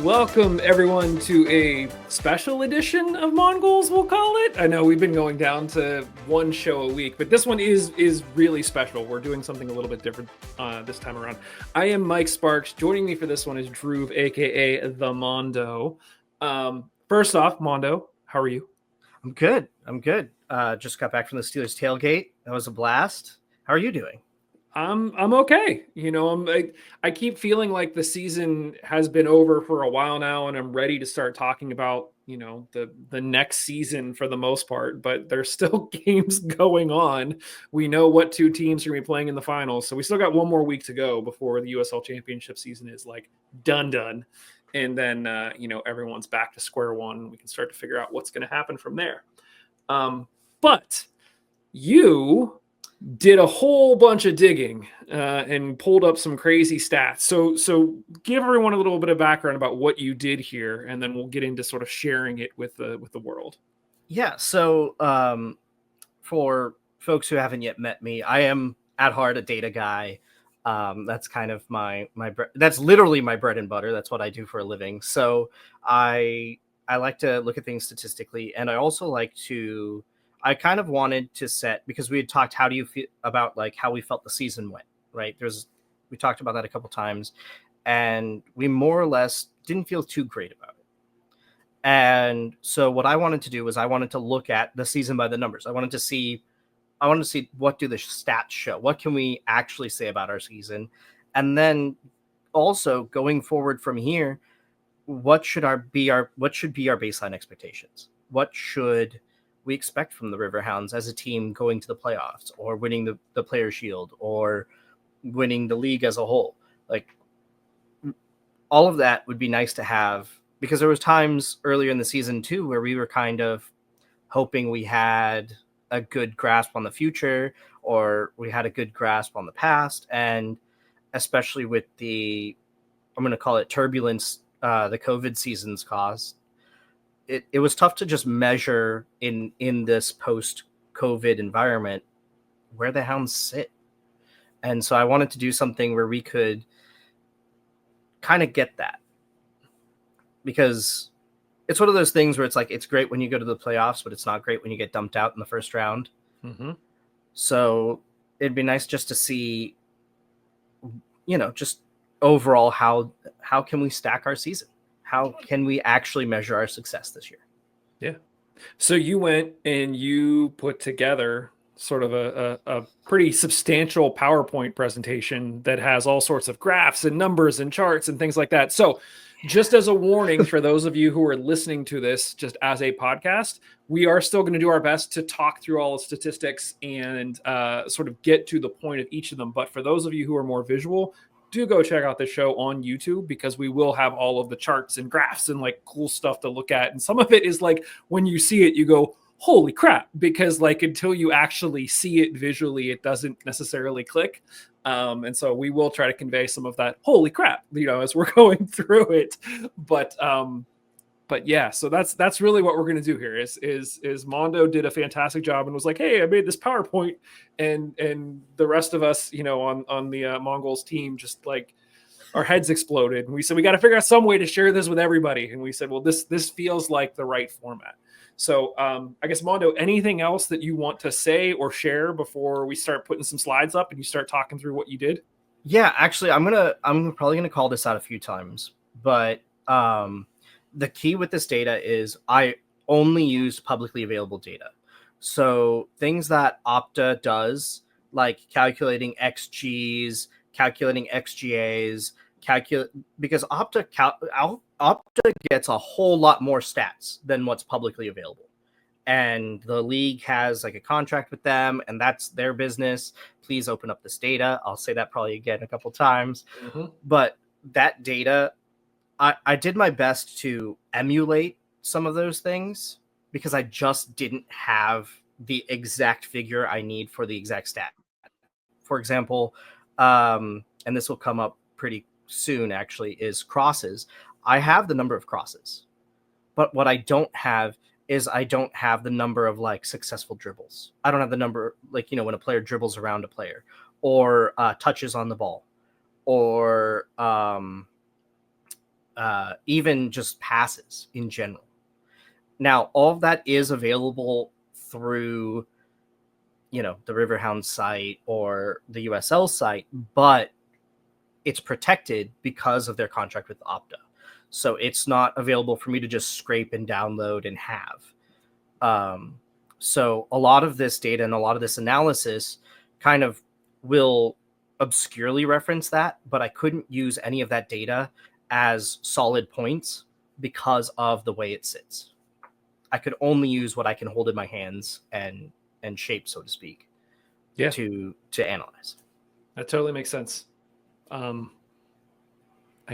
Welcome everyone to a special edition of Mongols, we'll call it. I know we've been going down to one show a week, but this one is really special. We're doing something a little bit different this time around. I am Mike Sparks. Joining me for this one is Drew, aka the Mondo. First off, Mondo, how are you? I'm good. Just got back from the Steelers tailgate. That was a blast. How are you doing? I'm okay. I keep feeling like the season has been over for a while now, and I'm ready to start talking about the next season for the most part. But there's still games going on. We know what two teams are going to be playing in the finals, so we still got one more week to go before the USL Championship season is like done, and then everyone's back to square one. We can start to figure out what's going to happen from there. But you did a whole bunch of digging and pulled up some crazy stats. So give everyone a little bit of background about what you did here, and then we'll get into sort of sharing it with the world. Yeah. So for folks who haven't yet met me, I am at heart a data guy. That's kind of that's literally my bread and butter. That's what I do for a living. So I like to look at things statistically, and I also I kind of wanted to set, because we had talked, how do you feel about like how we felt the season went, right? We talked about that a couple times, and we more or less didn't feel too great about it. And so what I wanted to do was I wanted to look at the season by the numbers. I wanted to see what do the stats show? What can we actually say about our season? And then also going forward from here, what should be our baseline expectations? What should we expect from the Riverhounds as a team going to the playoffs, or winning the Player Shield, or winning the league as a whole? Like, all of that would be nice to have, because there was times earlier in the season too where we were kind of hoping we had a good grasp on the future, or we had a good grasp on the past. And especially with I'm going to call it turbulence, the COVID seasons caused, it was tough to just measure in this post-COVID environment where the Hounds sit. And so I wanted to do something where we could kind of get that, because it's one of those things where it's like, it's great when you go to the playoffs, but it's not great when you get dumped out in the first round. Mm-hmm. So it'd be nice just to see, just overall, how can we stack our season? How can we actually measure our success this year? Yeah. So you went and you put together sort of a pretty substantial PowerPoint presentation that has all sorts of graphs and numbers and charts and things like that. So just as a warning for those of you who are listening to this just as a podcast, we are still going to do our best to talk through all the statistics and sort of get to the point of each of them. But for those of you who are more visual, do go check out the show on YouTube, because we will have all of the charts and graphs and like cool stuff to look at. And some of it is like, when you see it, you go, holy crap, because like until you actually see it visually, it doesn't necessarily click. And so we will try to convey some of that holy crap, as we're going through it. But yeah, so that's really what we're going to do here is Mondo did a fantastic job and was like, hey, I made this PowerPoint, and the rest of us, on the Mongols team, just like our heads exploded. And we said, we got to figure out some way to share this with everybody. And we said, well, this feels like the right format. So I guess, Mondo, anything else that you want to say or share before we start putting some slides up and you start talking through what you did? Yeah, actually, I'm probably gonna call this out a few times, but the key with this data is I only used publicly available data. So things that Opta does, like calculating XGs, calculating XGAs, because Opta gets a whole lot more stats than what's publicly available. And the league has like a contract with them, and that's their business. Please open up this data. I'll say that probably again a couple times. Mm-hmm. But that data, I did my best to emulate some of those things, because I just didn't have the exact figure I need for the exact stat. For example, and this will come up pretty soon actually, is crosses. I have the number of crosses, but what I don't have is I don't have the number of like successful dribbles. I don't have the number, like, when a player dribbles around a player, or touches on the ball, or even just passes in general. Now, all of that is available through, the Riverhounds site or the USL site, but it's protected because of their contract with Opta. So it's not available for me to just scrape and download and have. So a lot of this data and a lot of this analysis kind of will obscurely reference that, but I couldn't use any of that data as solid points because of the way it sits. I could only use what I can hold in my hands and shape, so to speak, to analyze. That totally makes sense. I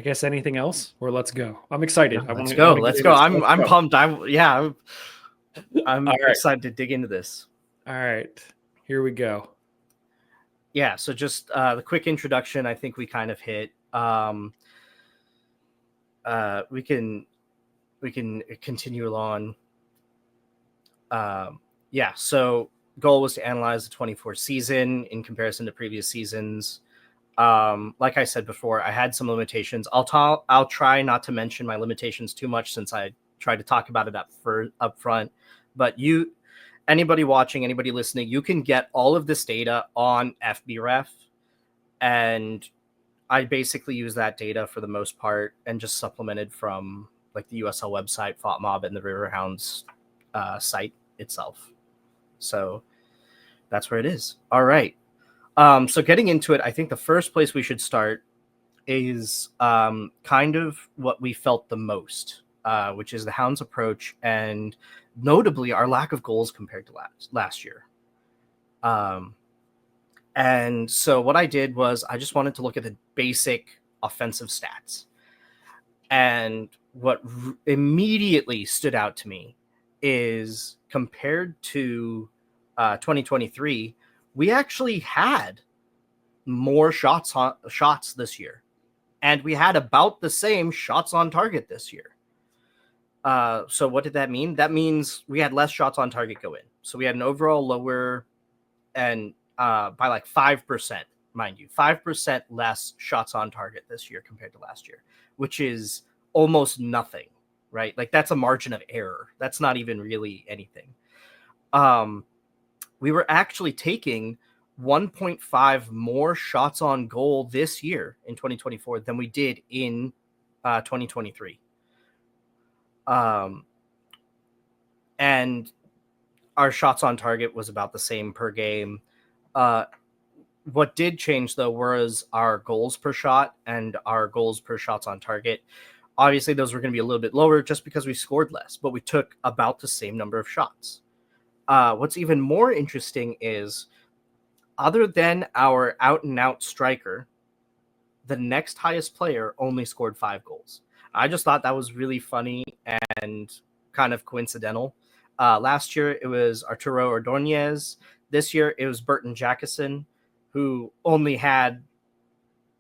guess anything else, or let's go. I'm excited. Let's go. I'm pumped. I'm excited to dig into this. All right, here we go. Yeah. So just the quick introduction, I think we kind of hit. We can continue along. So goal was to analyze the 24 season in comparison to previous seasons. Like I said before, I had some limitations. I'll try not to mention my limitations too much since I tried to talk about it up front. But anybody watching, anybody listening, you can get all of this data on FBref, and I basically use that data for the most part and just supplemented from like the USL website, FOTMob, and the Riverhounds site itself. So that's where it is. All right. So getting into it, I think the first place we should start is kind of what we felt the most, which is the Hounds' approach and notably our lack of goals compared to last year. And so what I did was I just wanted to look at the basic offensive stats. And what immediately stood out to me is compared to 2023, we actually had more shots this year, and we had about the same shots on target this year. So what did that mean? That means we had less shots on target go in. So we had an overall lower, and by like 5%, mind you, 5% less shots on target this year compared to last year, which is almost nothing, right? Like that's a margin of error. That's not even really anything. We were actually taking 1.5 more shots on goal this year in 2024 than we did in 2023. And our shots on target was about the same per game. What did change, though, was our goals per shot and our goals per shots on target. Obviously, those were going to be a little bit lower just because we scored less, but we took about the same number of shots. What's even more interesting is, other than our out-and-out striker, the next highest player only scored 5 goals. I just thought that was really funny and kind of coincidental. Last year, it was Arturo Ordonez. This year, it was Burton Jackson, who only had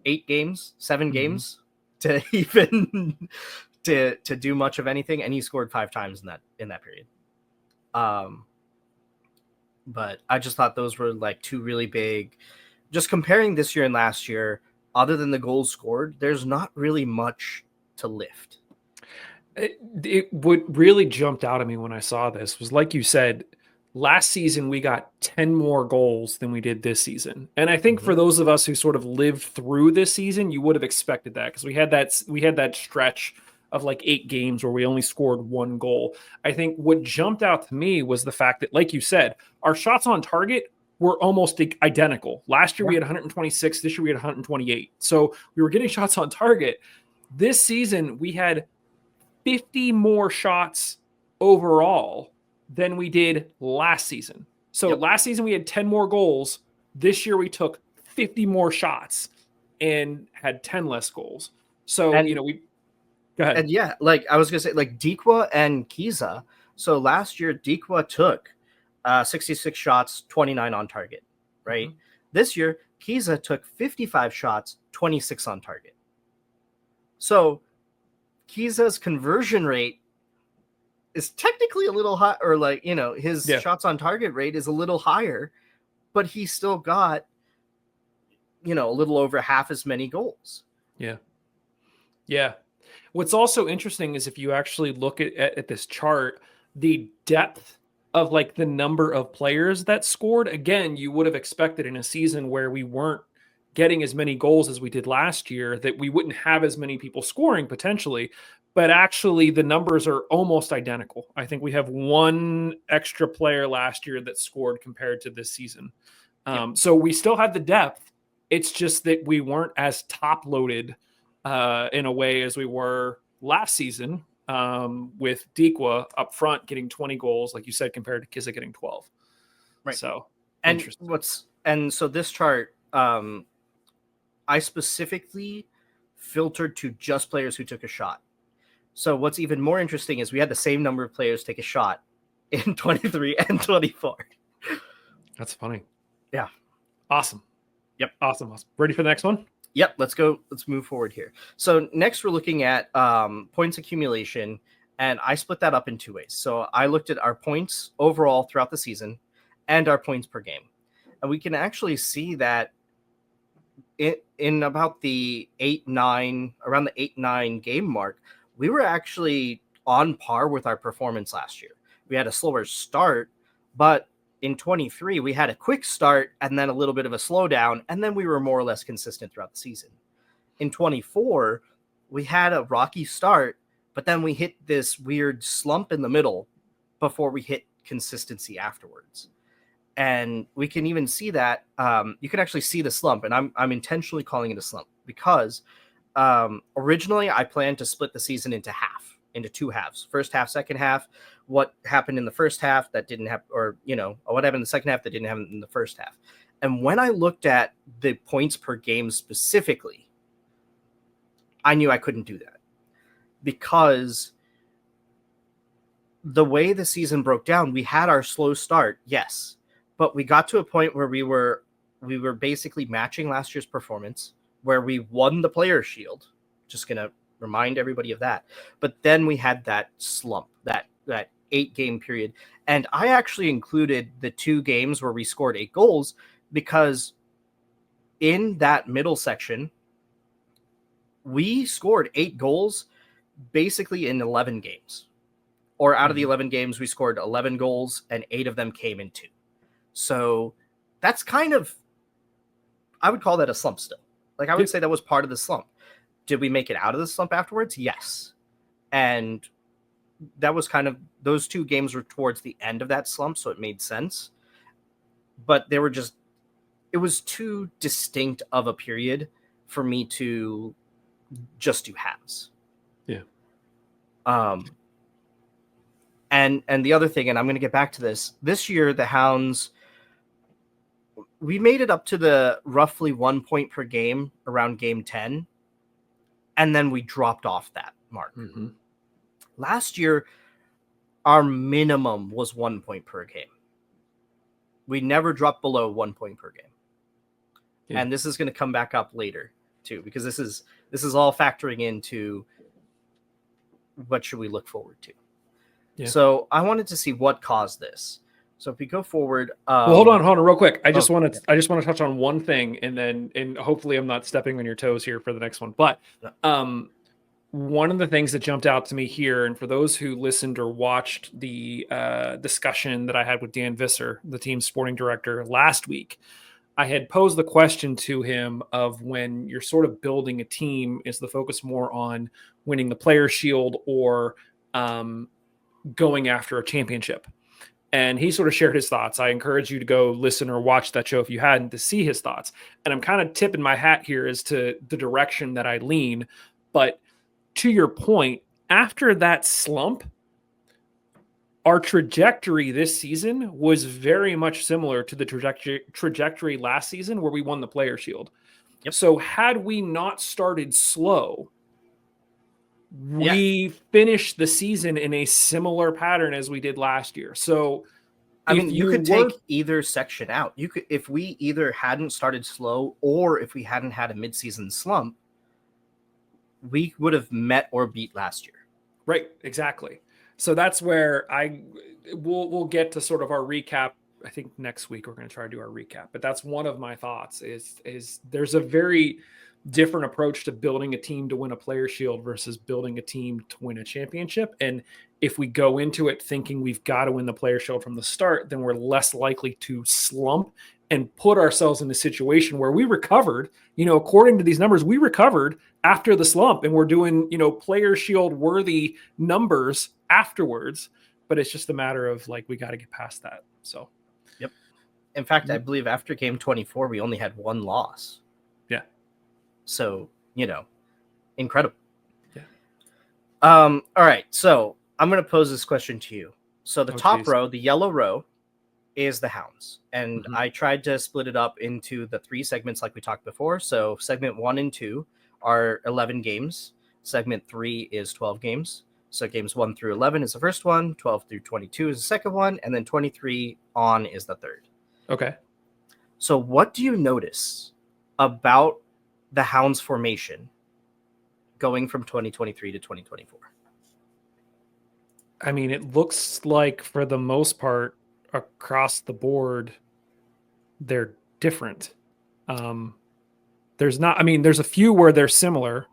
7 games to even to do much of anything, and he scored 5 times in that period. But I just thought those were like 2 really big. Just comparing this year and last year, other than the goals scored, there's not really much to lift. What really jumped out at me when I saw this was, like you said, last season we got 10 more goals than we did this season. And I think for those of us who sort of lived through this season, you would have expected that, because we had that stretch of like 8 games where we only scored 1 goal. I think what jumped out to me was the fact that, like you said, our shots on target were almost identical. Last year we had 126, this year we had 128. So we were getting shots on target. This season we had 50 more shots overall than we did last season. So last season we had 10 more goals. This year we took 50 more shots and had 10 less goals. So, we go ahead. And yeah, like I was going to say, like Dikwa and Kiza. So last year, Dikwa took 66 shots, 29 on target, right? This year, Kiza took 55 shots, 26 on target. So Kiza's conversion rate is technically a little high, or like, his shots on target rate is a little higher, but he still got, a little over half as many goals. Yeah. Yeah. What's also interesting is if you actually look at this chart, the depth of like the number of players that scored, again, you would have expected in a season where we weren't getting as many goals as we did last year that we wouldn't have as many people scoring potentially. But actually, the numbers are almost identical. I think we have one extra player last year that scored compared to this season. So we still have the depth. It's just that we weren't as top loaded in a way as we were last season, with Dikwa up front getting 20 goals, like you said, compared to Kiza getting 12. Right. So so this chart, I specifically filtered to just players who took a shot. So what's even more interesting is we had the same number of players take a shot in 23 and 24. That's funny. Yeah. Awesome. Yep. Awesome. Ready for the next one? Yep. Let's go. Let's move forward here. So next we're looking at points accumulation, and I split that up in two ways. So I looked at our points overall throughout the season and our points per game. And we can actually see that in about the 8-9 game mark, we were actually on par with our performance last year. We had a slower start, but in 23, we had a quick start and then a little bit of a slowdown, and then we were more or less consistent throughout the season. In 24, we had a rocky start, but then we hit this weird slump in the middle before we hit consistency afterwards. And we can even see that you can actually see the slump, and I'm intentionally calling it a slump because originally I planned to split the season into two halves, first half, second half. What happened in the first half that didn't happen, or what happened in the second half that didn't happen in the first half. And when I looked at the points per game specifically, I knew I couldn't do that because the way the season broke down, we had our slow start, yes, but we got to a point where we were basically matching last year's performance, where we won the Players' Shield. Just gonna remind everybody of that. But then we had that slump, that 8-game period, and I actually included the 2 games where we scored 8 goals because in that middle section, we scored 8 goals basically in 11 games. Or out of the 11 games, we scored 11 goals, and 8 of them came in 2. So that's kind of, I would call that a slump still. Like, I would say that was part of the slump. Did we make it out of the slump afterwards? Yes. And that was kind of, those 2 games were towards the end of that slump, so it made sense. But they were just, it was too distinct of a period for me to just do halves. Yeah. And the other thing, and I'm going to get back to this year, the Hounds, we made it up to the roughly 1 point per game around game 10. And then we dropped off that mark. Mm-hmm. Last year, our minimum was 1 point per game. We never dropped below 1 point per game. Yeah. And this is going to come back up later too, because this is all factoring into what should we look forward to. Yeah. So I wanted to see what caused this. So if we go forward, well, hold on real quick. I just want to touch on one thing, and hopefully I'm not stepping on your toes here for the next one. But one of the things that jumped out to me here, and for those who listened or watched the discussion that I had with Dan Visser, the team's sporting director, last week, I had posed the question to him of, when you're sort of building a team, is the focus more on winning the Players' Shield or going after a championship? And he sort of shared his thoughts. I encourage you to go listen or watch that show if you hadn't, to see his thoughts. And I'm kind of tipping my hat here as to the direction that I lean. But to your point, after that slump, our trajectory this season was very much similar to the trajectory last season, where we won the Players' Shield. Yep. So had we not started slow, we finished the season in a similar pattern as we did last year. So I mean, you could take either section out. You could, if we either hadn't started slow or if we hadn't had a midseason slump, we would have met or beat last year. Right, exactly. So that's where we'll get to sort of our recap. I think next week we're going to try to do our recap, but that's one of my thoughts is there's a very different approach to building a team to win a player shield versus building a team to win a championship. And if we go into it thinking we've got to win the player shield from the start, then we're less likely to slump and put ourselves in a situation where we recovered, according to these numbers, we recovered after the slump and we're doing, player shield worthy numbers afterwards. But it's just a matter of like, we got to get past that. So, yep. In fact, I believe after game 24, we only had one loss. Yeah. So, incredible. Yeah. All right. So I'm going to pose this question to you. So the top row, the yellow row, is the Hounds. And I tried to split it up into the 3 segments like we talked before. So segment 1 and 2 are 11 games. Segment 3 is 12 games. So games 1 through 11 is the first one, 12 through 22 is the second one, and then 23 on is the third. Okay. So what do you notice about the Hounds formation going from 2023 to 2024? I mean, it looks like for the most part across the board, they're different. There's a few where they're similar.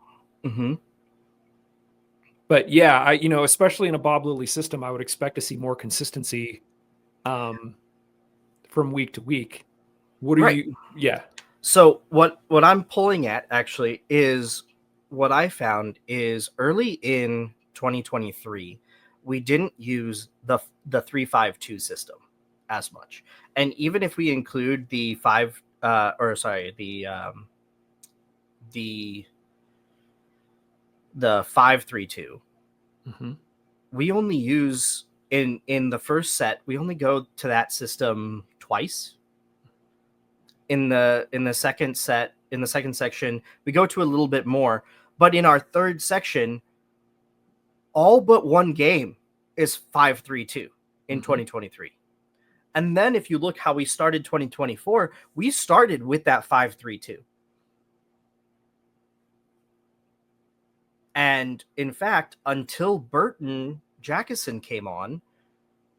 But yeah, especially in a Bob Lilly system, I would expect to see more consistency from week to week. Yeah. So what I'm pulling at actually is what I found is early in 2023, we didn't use the 3-5-2 system as much. And even if we include the 5-3-2, we only use in the first set, we only go to that system twice. In the second set, in the second section, we go to a little bit more. But in our third section, all but one game is 5-3-2 in 2023. And then if you look how we started 2024, we started with that 5-3-2. And in fact, until Burton Jackson came on,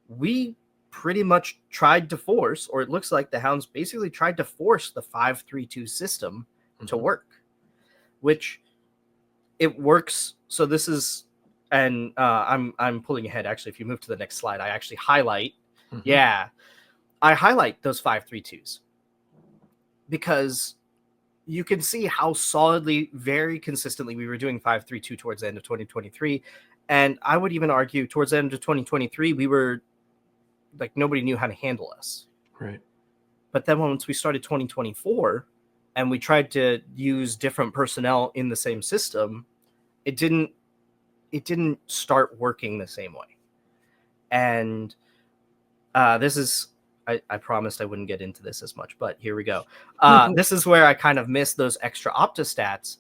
we pretty much tried to force, or it looks like the Hounds basically tried to force the 5-3-2 system to work, which it works. So this is, and I'm pulling ahead. Actually, if you move to the next slide, I actually highlight. I highlight those 5-3-2s because you can see how solidly, very consistently we were doing 5-3-2 towards the end of 2023. And I would even argue towards the end of 2023, we were like, nobody knew how to handle us. Right. But then once we started 2024 and we tried to use different personnel in the same system, it didn't start working the same way. And this is, I promised I wouldn't get into this as much, but here we go. This is where I kind of missed those extra Opta stats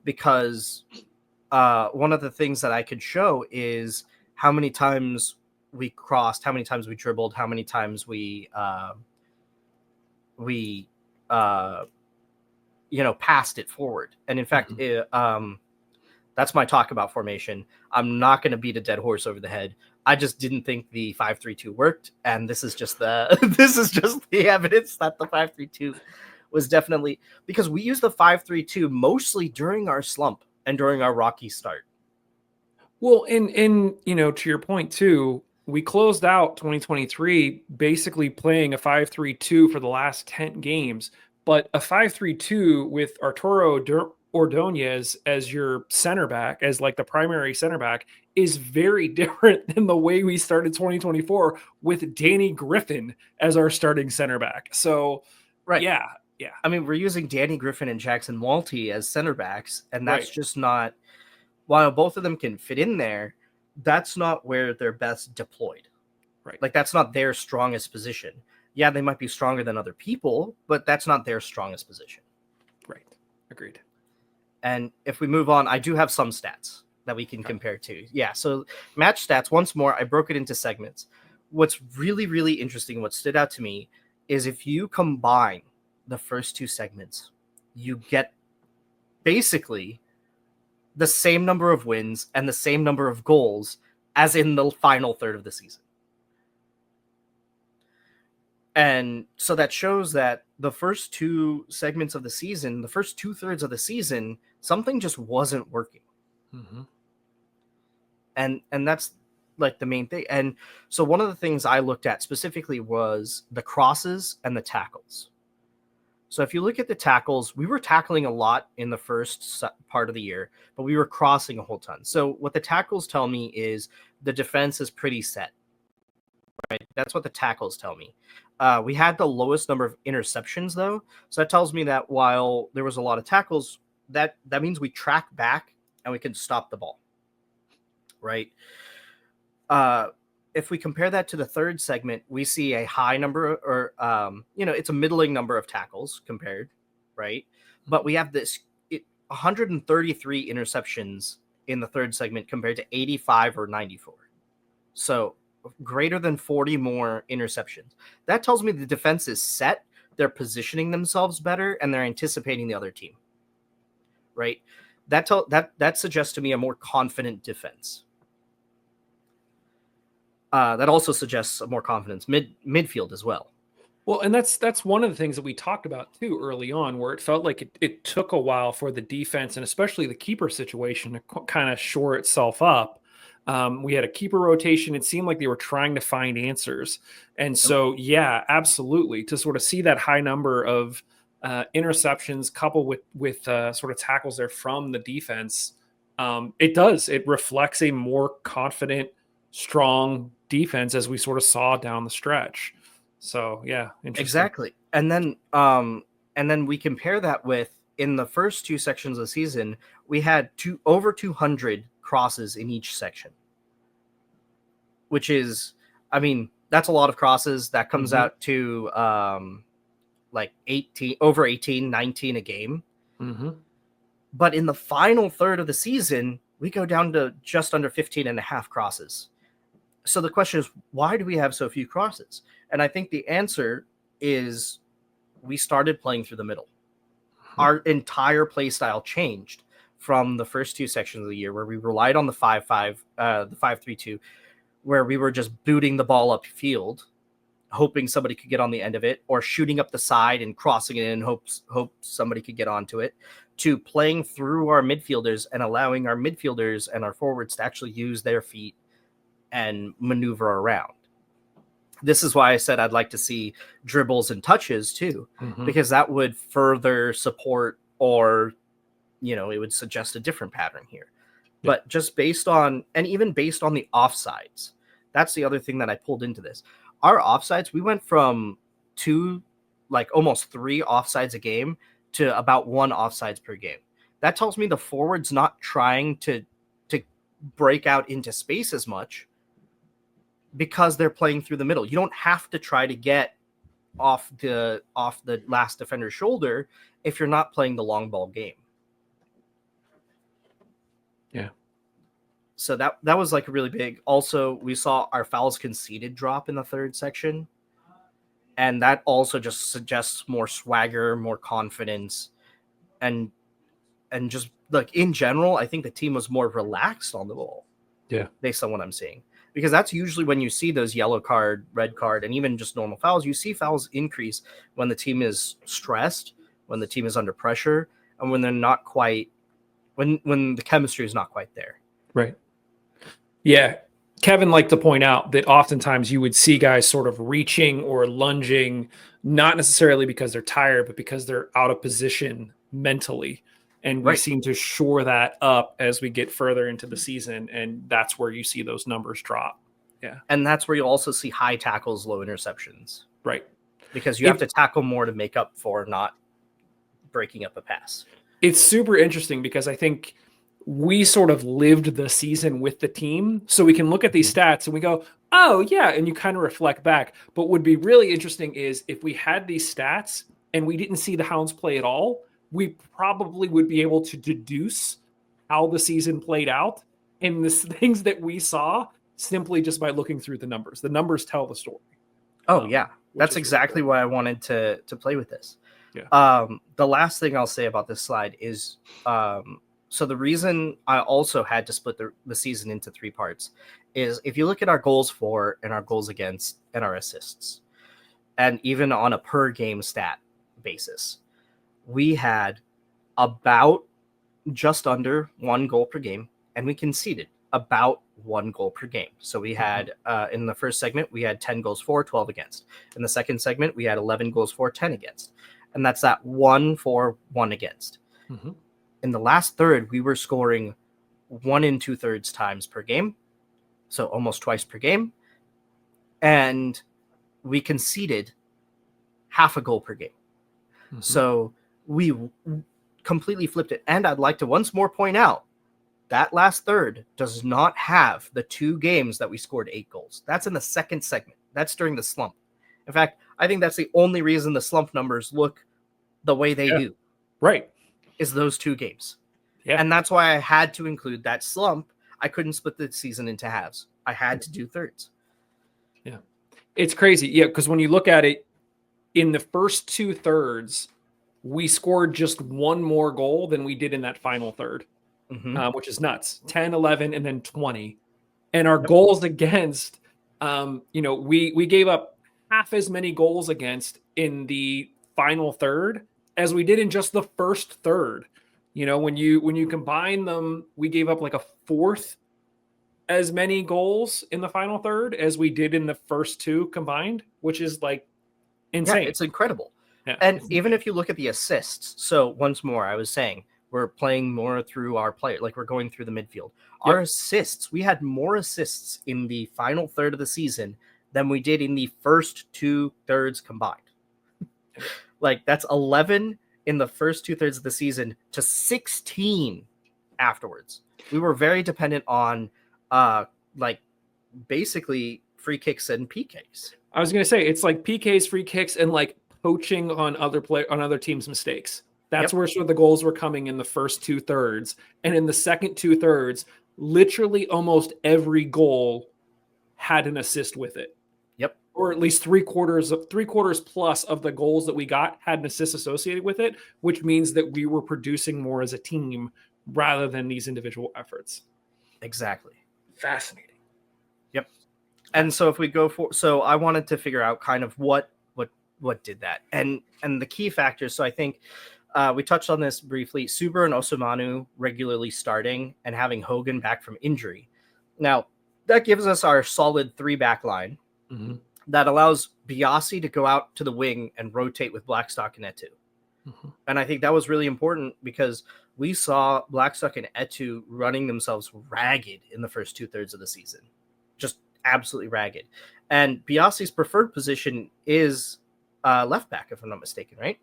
because one of the things that I could show is how many times we crossed, how many times we dribbled, how many times we passed it forward. And in fact, that's my talk about formation. I'm not going to beat a dead horse over the head. I just didn't think the 5-3-2 worked, and this is just the evidence that the 5-3-2 was definitely, because we used the 5-3-2 mostly during our slump and during our rocky start. Well, and to your point too, we closed out 2023 basically playing a 5-3-2 for the last 10 games, but a 5-3-2 with Arturo Ordonez as your center back, as like the primary center back, is very different than the way we started 2024 with Danny Griffin as our starting center back. So, right. Yeah. I mean, we're using Danny Griffin and Jackson Walty as center backs, and that's just not, while both of them can fit in there, that's not where they're best deployed. Right. Like, that's not their strongest position. Yeah, they might be stronger than other people, but that's not their strongest position. Right. Agreed. And if we move on, I do have some stats that we can compare to. Yeah, so match stats, once more, I broke it into segments. What's really, really interesting, what stood out to me, is if you combine the first two segments, you get basically the same number of wins and the same number of goals as in the final third of the season. And so that shows that the first two segments of the season, the first 2/3 of the season, something just wasn't working. Mm-hmm. And that's like the main thing. And so one of the things I looked at specifically was the crosses and the tackles. So if you look at the tackles, we were tackling a lot in the first part of the year, but we were crossing a whole ton. So what the tackles tell me is the defense is pretty set, right? That's what the tackles tell me. We had the lowest number of interceptions, though. So that tells me that while there was a lot of tackles, that means we track back and we can stop the ball, right? If we compare that to the third segment, we see a high number, or it's a middling number of tackles compared, right? But we have 133 interceptions in the third segment compared to 85 or 94. So greater than 40 more interceptions. That tells me the defense is set, they're positioning themselves better, and they're anticipating the other team, right? That suggests to me a more confident defense. That also suggests a more confidence midfield as well. Well, and that's one of the things that we talked about too early on, where it felt like it took a while for the defense and especially the keeper situation to kind of shore itself up. We had a keeper rotation. It seemed like they were trying to find answers. And so, yeah, absolutely. To sort of see that high number of interceptions coupled with sort of tackles there from the defense, it reflects a more confident, strong defense as we sort of saw down the stretch. So yeah, interesting. Exactly. And then we compare that with, in the first two sections of the season, we had over 200 crosses in each section, which is, I mean, that's a lot of crosses. That comes out to like 18, 19 a game. Mm-hmm. But in the final third of the season, we go down to just under 15 and a half crosses. So the question is, why do we have so few crosses? And I think the answer is we started playing through the middle. Our entire play style changed from the first two sections of the year, where we relied on the 5-5, the 5-3-2, where we were just booting the ball upfield, hoping somebody could get on the end of it, or shooting up the side and crossing it in hope somebody could get onto it, to playing through our midfielders and allowing our midfielders and our forwards to actually use their feet and maneuver around. This is why I said I'd like to see dribbles and touches too, because that would further support, or, it would suggest a different pattern here. Yeah. But just based on, and even based on the offsides, that's the other thing that I pulled into this. Our offsides, we went from almost 3 offsides a game to about 1 offsides per game. That tells me the forward's not trying to break out into space as much, because they're playing through the middle. You don't have to try to get off the last defender's shoulder if you're not playing the long ball game. Yeah. So that was like really big. Also, we saw our fouls conceded drop in the third section, and that also just suggests more swagger, more confidence, and just like in general, I think the team was more relaxed on the ball. Yeah, based on what I'm seeing. Because that's usually when you see those yellow card, red card, and even just normal fouls, you see fouls increase when the team is stressed, when the team is under pressure, and when they're not quite, when the chemistry is not quite there. Right. Yeah. Kevin liked to point out that oftentimes you would see guys sort of reaching or lunging, not necessarily because they're tired, but because they're out of position mentally. And we seem to shore that up as we get further into the season. And that's where you see those numbers drop. Yeah. And that's where you also see high tackles, low interceptions. Right. Because you have to tackle more to make up for not breaking up a pass. It's super interesting because I think we sort of lived the season with the team. So we can look at these stats and we go, oh, yeah. And you kind of reflect back. But what would be really interesting is if we had these stats and we didn't see the Hounds play at all, we probably would be able to deduce how the season played out and the things that we saw simply just by looking through the numbers. The numbers tell the story. Oh, yeah. That's exactly why I wanted to play with this. Yeah. The last thing I'll say about this slide is, so the reason I also had to split the season into 3 parts is if you look at our goals for and our goals against and our assists, and even on a per game stat basis, we had about just under 1 goal per game, and we conceded about 1 goal per game. So we had in the first segment, we had 10 goals for, 12 against. In the second segment, we had 11 goals for, 10 against. And that's that 1 for, 1 against. Mm-hmm. In the last third, we were scoring 1 2/3 times per game, so almost twice per game. And we conceded half a goal per game. Mm-hmm. So we completely flipped it. And I'd like to once more point out that last third does not have the 2 games that we scored 8 goals. That's in the second segment. That's during the slump. In fact, I think that's the only reason the slump numbers look the way they do. Right. Is those 2 games. Yeah. And that's why I had to include that slump. I couldn't split the season into halves. I had to do thirds. Yeah. It's crazy. Yeah, because when you look at it, in the first 2 thirds, we scored just 1 more goal than we did in that final third, which is nuts. 10, 11, and then 20. And our goals against, we gave up half as many goals against in the final third as we did in just the first third. When you combine them, we gave up like a fourth as many goals in the final third as we did in the first 2 combined, which is like insane. Yeah, it's incredible. Yeah. And even if you look at the assists, so once more, I was saying we're playing more through our player, like we're going through the midfield. Our assists, we had more assists in the final third of the season than we did in the first 2 thirds combined. Like that's 11 in the first 2 thirds of the season to 16 afterwards. We were very dependent on basically free kicks and PKs. I was going to say it's like PKs, free kicks, and like poaching on other teams' mistakes. That's where sort of the goals were coming in the first 2 thirds, and in the second 2 thirds, literally almost every goal had an assist with it. Yep. Or at least 3/4 plus of the goals that we got had an assist associated with it, which means that we were producing more as a team rather than these individual efforts. Exactly. Fascinating. Yep. And so if we go so I wanted to figure out kind of what did that, and the key factors. So I think we touched on this briefly. Suber and Osamanu regularly starting and having Hogan back from injury. Now that gives us our solid 3-back line that allows Biasi to go out to the wing and rotate with Blackstock and Etu. And I think that was really important because we saw Blackstock and Etu running themselves ragged in the first 2 thirds of the season. Just absolutely ragged. And Biasi's preferred position is left back, if I'm not mistaken, right?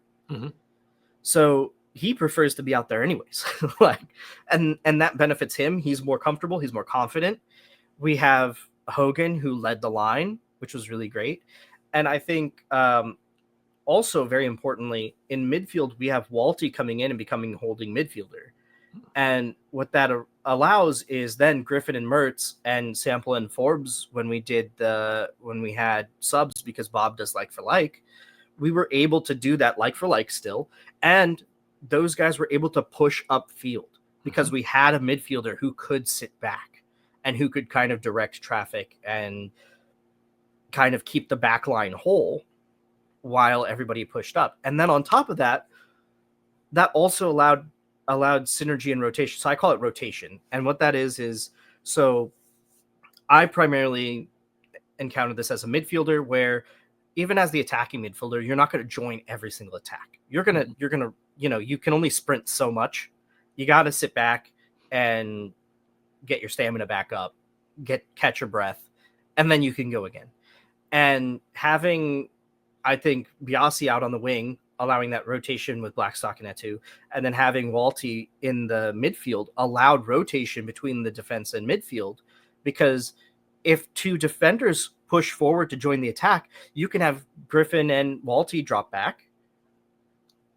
So he prefers to be out there anyways. and that benefits him. He's more comfortable. He's more confident. We have Hogan, who led the line, which was really great. And I think also very importantly, in midfield, we have Walty coming in and becoming holding midfielder. And what that allows is then Griffin and Mertz and Sample and Forbes, when we had subs, because Bob does like for like, we were able to do that like for like still. And those guys were able to push upfield because we had a midfielder who could sit back and who could kind of direct traffic and kind of keep the back line whole while everybody pushed up. And then on top of that, that also allowed synergy and rotation. So I call it rotation. And what that is so I primarily encountered this as a midfielder where even as the attacking midfielder, you're not going to join every single attack. You're going to, you can only sprint so much. You got to sit back and get your stamina back up, catch your breath, and then you can go again. And having, I think, Biasi out on the wing, allowing that rotation with Blackstock and Etu, and then having Walty in the midfield allowed rotation between the defense and midfield, because if 2 defenders push forward to join the attack, you can have Griffin and Walty drop back.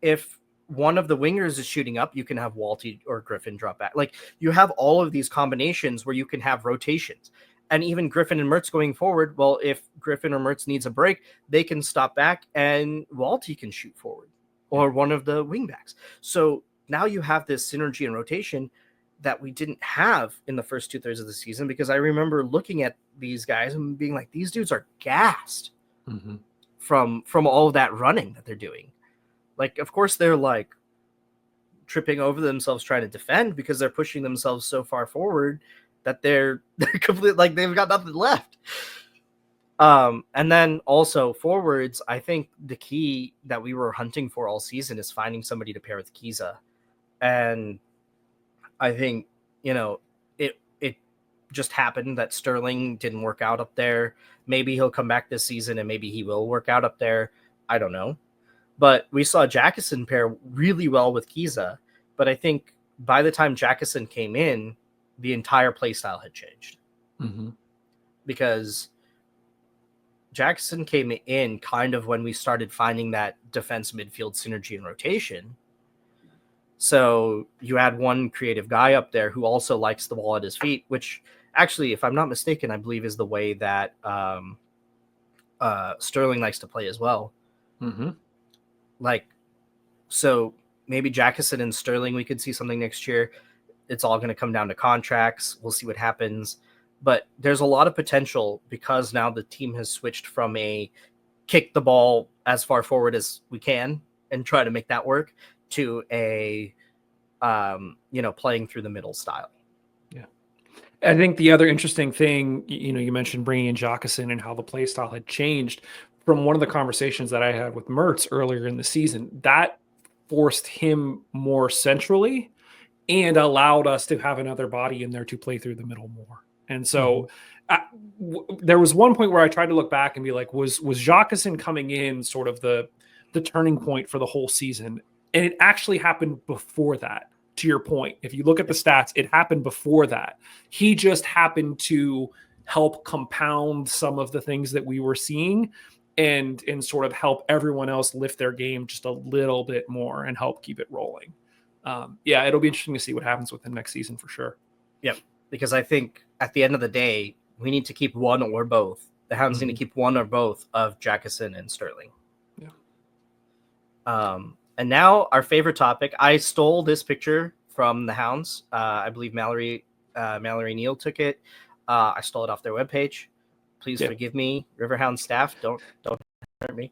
If one of the wingers is shooting up, you can have Walty or Griffin drop back. Like, you have all of these combinations where you can have rotations. And even Griffin and Mertz going forward, well, if Griffin or Mertz needs a break, they can stop back and Walty can shoot forward, or one of the wingbacks. So now you have this synergy and rotation that we didn't have in the first 2 thirds of the season, because I remember looking at these guys and being like, these dudes are gassed from all of that running that they're doing. Like, of course, they're like tripping over themselves trying to defend because they're pushing themselves so far forward that they're complete, like they've got nothing left. And then also forwards, I think the key that we were hunting for all season is finding somebody to pair with Kiza. And I think, it just happened that Sterling didn't work out up there. Maybe he'll come back this season and maybe he will work out up there. I don't know. But we saw Jackson pair really well with Kiza. But I think by the time Jackson came in, the entire play style had changed. Mm-hmm. Because Jackson came in kind of when we started finding that defense midfield synergy and rotation. So you add one creative guy up there who also likes the ball at his feet, which actually, if I'm not mistaken, I believe is the way that Sterling likes to play as well. Mm-hmm. Like, so maybe Jackson and Sterling, we could see something next year. It's all going to come down to contracts. We'll see what happens. But there's a lot of potential because now the team has switched from a kick the ball as far forward as we can and try to make that work to a, playing through the middle style. Yeah. I think the other interesting thing, you mentioned bringing in Jackson and how the play style had changed from one of the conversations that I had with Mertz earlier in the season. That forced him more centrally and allowed us to have another body in there to play through the middle more. And so there was one point where I tried to look back and be like, was Jackson coming in sort of the turning point for the whole season? And it actually happened before that. To your point, if you look at the stats, it happened before that. He just happened to help compound some of the things that we were seeing and sort of help everyone else lift their game just a little bit more and help keep it rolling. It'll be interesting to see what happens with him next season for sure. Yep. Because I think at the end of the day, we need to keep one or both. The Hounds need to keep one or both of Jackson and Sterling. Yeah. And now our favorite topic. I stole this picture from the Hounds. I believe Mallory Neal took it. I stole it off their webpage. Please forgive me, Riverhound staff. Don't hurt me.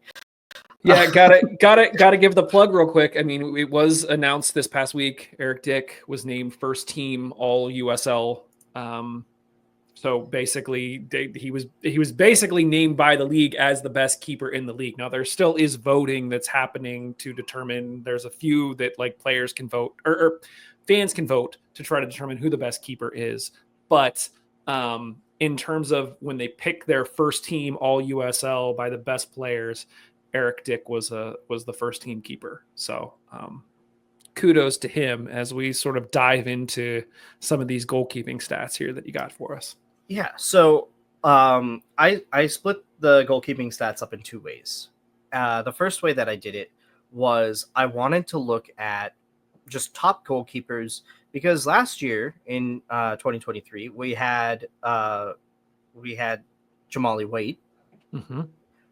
Yeah, gotta give the plug real quick. I mean, it was announced this past week. Eric Dick was named first team All USL. So basically, he was basically named by the league as the best keeper in the league. Now there still is voting that's happening to determine. There's a few that like players can vote or fans can vote to try to determine who the best keeper is. But in terms of when they pick their first team All USL by the best players, Eric Dick was the first team keeper. So kudos to him as we sort of dive into some of these goalkeeping stats here that you got for us. Yeah. So I split the goalkeeping stats up in two ways. The first way that I did it was I wanted to look at just top goalkeepers because last year in 2023 we had Jamali Waite,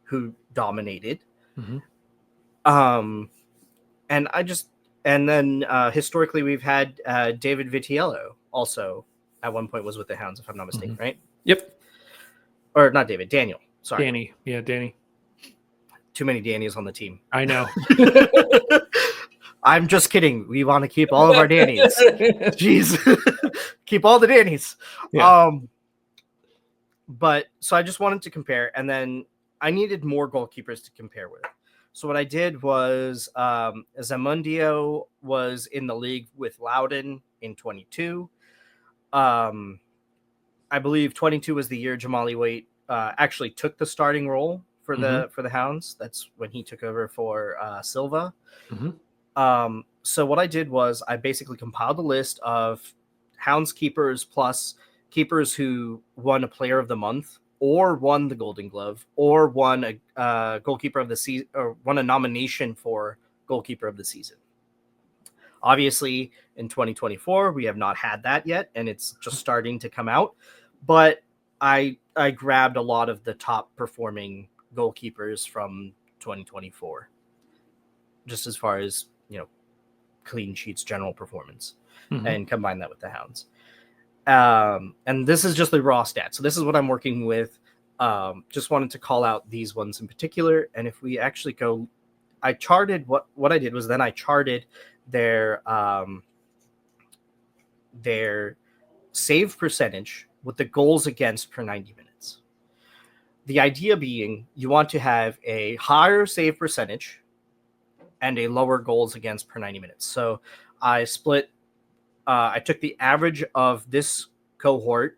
who dominated. And then historically we've had David Vitiello also at one point was with the Hounds, if I'm not mistaken, right? Yep. Or not David, Daniel. Sorry. Danny. Yeah, Danny. Too many Dannies on the team. I know. I'm just kidding. We want to keep all of our Dannies. Jeez. Keep all the Dannies. Yeah. But so I just wanted to compare, and then I needed more goalkeepers to compare with. So what I did was Zamundio was in the league with Loudon in 22. I believe 22 was the year Jamali Waite actually took the starting role for the Hounds. That's when he took over for Silva. So what I did was I basically compiled a list of Hounds keepers plus keepers who won a Player of the Month or won the Golden Glove or won a goalkeeper of the season or won a nomination for goalkeeper of the season. Obviously, in 2024, we have not had that yet, and it's just starting to come out. But I grabbed a lot of the top performing goalkeepers from 2024, just as far as, clean sheets, general performance, and combine that with the Hounds. And this is just the raw stats. So this is what I'm working with. Just wanted to call out these ones in particular. And if we actually go, I charted what I did was then I charted their save percentage with the goals against per 90 minutes. The idea being you want to have a higher save percentage and a lower goals against per 90 minutes. So I took the average of this cohort,